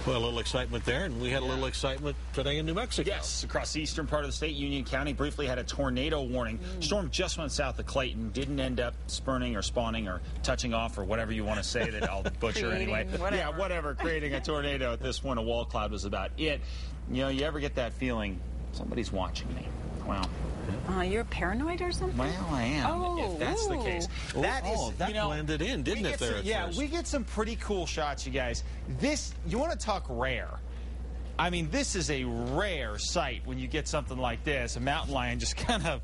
Well, a little excitement there, and we had a little excitement today in New Mexico. Yes, across the eastern part of the state, Union County briefly had a tornado warning. Storm just went south of Clayton, didn't end up spurning or spawning or touching off or whatever you want to say that I'll butcher anyway. Whatever. Yeah, whatever, creating a tornado at this point. A wall cloud was about it. You know, you ever get that feeling, somebody's watching me. Wow. You're paranoid or something? Well, I am, Oh, if that's the case. That blended in, didn't it, there? Yeah, we get some pretty cool shots, you guys. You want to talk rare. I mean, this is a rare sight when you get something like this. A mountain lion just kind of,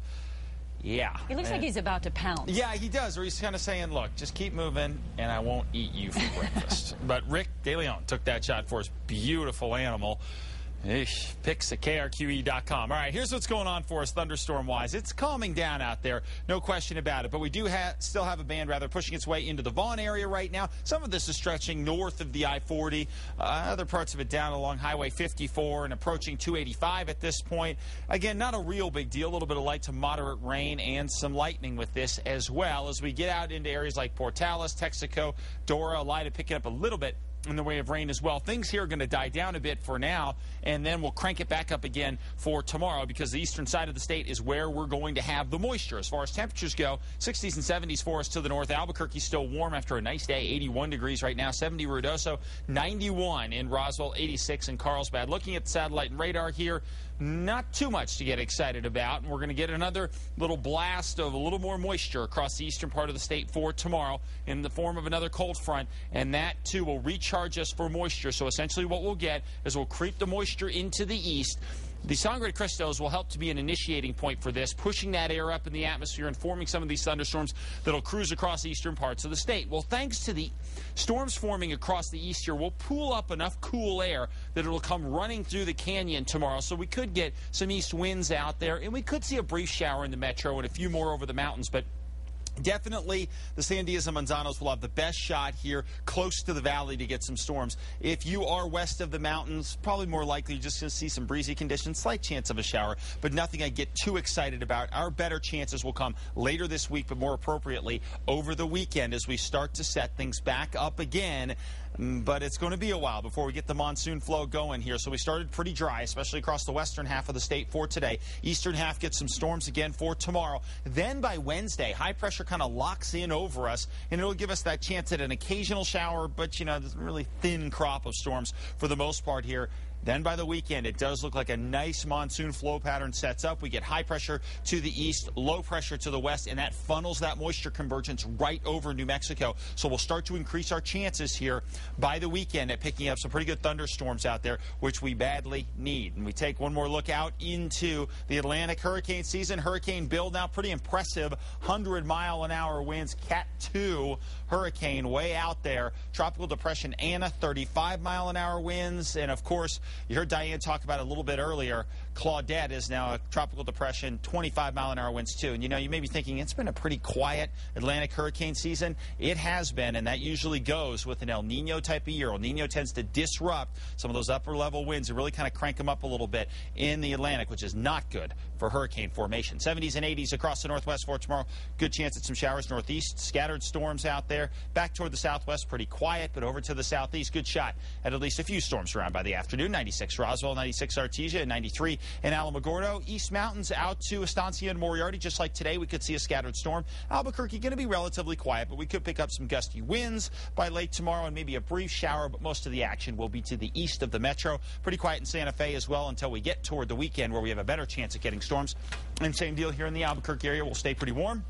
yeah. He looks like he's about to pounce. Yeah, he does. Or he's kind of saying, look, just keep moving, and I won't eat you for breakfast. But Rick DeLeon took that shot for us. Beautiful animal. Pics at KRQE.com. All right, here's what's going on for us thunderstorm-wise. It's calming down out there, no question about it. But we do still have a band rather pushing its way into the Vaughn area right now. Some of this is stretching north of the I-40. Other parts of it down along Highway 54 and approaching 285 at this point. Again, not a real big deal. A little bit of light to moderate rain and some lightning with this as well. As we get out into areas like Portales, Texaco, Dora, Lida picking up a little bit in the way of rain as well. Things here are going to die down a bit for now, and then we'll crank it back up again for tomorrow because the eastern side of the state is where we're going to have the moisture. As far as temperatures go, 60s and 70s for us to the north. Albuquerque's still warm after a nice day, 81 degrees right now, 70 Ruidoso, 91 in Roswell, 86 in Carlsbad. Looking at the satellite and radar here, not too much to get excited about. And we're going to get another little blast of a little more moisture across the eastern part of the state for tomorrow in the form of another cold front, and that too will recharge us for moisture. So essentially what we'll get is we'll creep the moisture into the east. The Sangre de Cristos will help to be an initiating point for this, pushing that air up in the atmosphere and forming some of these thunderstorms that'll cruise across the eastern parts of the state. Well, thanks to the storms forming across the east here, we'll pool up enough cool air that it'll come running through the canyon tomorrow. So we could get some east winds out there, and we could see a brief shower in the metro and a few more over the mountains. But definitely, the Sandias and Manzanos will have the best shot here close to the valley to get some storms. If you are west of the mountains, probably more likely you're just going to see some breezy conditions, slight chance of a shower, but nothing I get too excited about. Our better chances will come later this week, but more appropriately over the weekend as we start to set things back up again. But it's going to be a while before we get the monsoon flow going here. So we started pretty dry, especially across the western half of the state for today. Eastern half gets some storms again for tomorrow. Then by Wednesday, high pressure kind of locks in over us, and it'll give us that chance at an occasional shower, but, you know, there's a really thin crop of storms for the most part here. Then by the weekend, it does look like a nice monsoon flow pattern sets up. We get high pressure to the east, low pressure to the west, and that funnels that moisture convergence right over New Mexico. So we'll start to increase our chances here by the weekend at picking up some pretty good thunderstorms out there, which we badly need. And we take one more look out into the Atlantic hurricane season. Hurricane Bill now pretty impressive, 100-mile-an-hour winds, Cat 2 hurricane way out there. Tropical depression Anna, 35-mile-an-hour winds, and of course, you heard Diane talk about it a little bit earlier. Claudette is now a tropical depression, 25-mile-an-hour winds, too. And, you know, you may be thinking it's been a pretty quiet Atlantic hurricane season. It has been, and that usually goes with an El Nino type of year. El Nino tends to disrupt some of those upper-level winds and really kind of crank them up a little bit in the Atlantic, which is not good for hurricane formation. 70s and 80s across the northwest for tomorrow. Good chance at some showers northeast. Scattered storms out there. Back toward the southwest, pretty quiet, but over to the southeast, good shot at least a few storms around by the afternoon. 96 Roswell, 96 Artesia, and 93 in Alamogordo. East Mountains out to Estancia and Moriarty. Just like today, we could see a scattered storm. Albuquerque going to be relatively quiet, but we could pick up some gusty winds by late tomorrow and maybe a brief shower, but most of the action will be to the east of the metro. Pretty quiet in Santa Fe as well until we get toward the weekend where we have a better chance at getting storms. And same deal here in the Albuquerque area. We'll stay pretty warm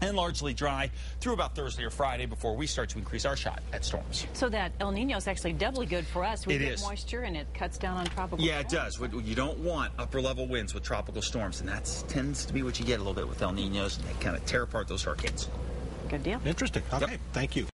and largely dry through about Thursday or Friday before we start to increase our shot at storms. So that El Nino is actually doubly good for us. We get is. moisture and it cuts down on tropical Yeah, it storms. does. You don't want upper-level winds with tropical storms, and that tends to be what you get a little bit with El Ninos, and they kind of tear apart those hurricanes. Good deal. Interesting. Okay, Yep. Thank you.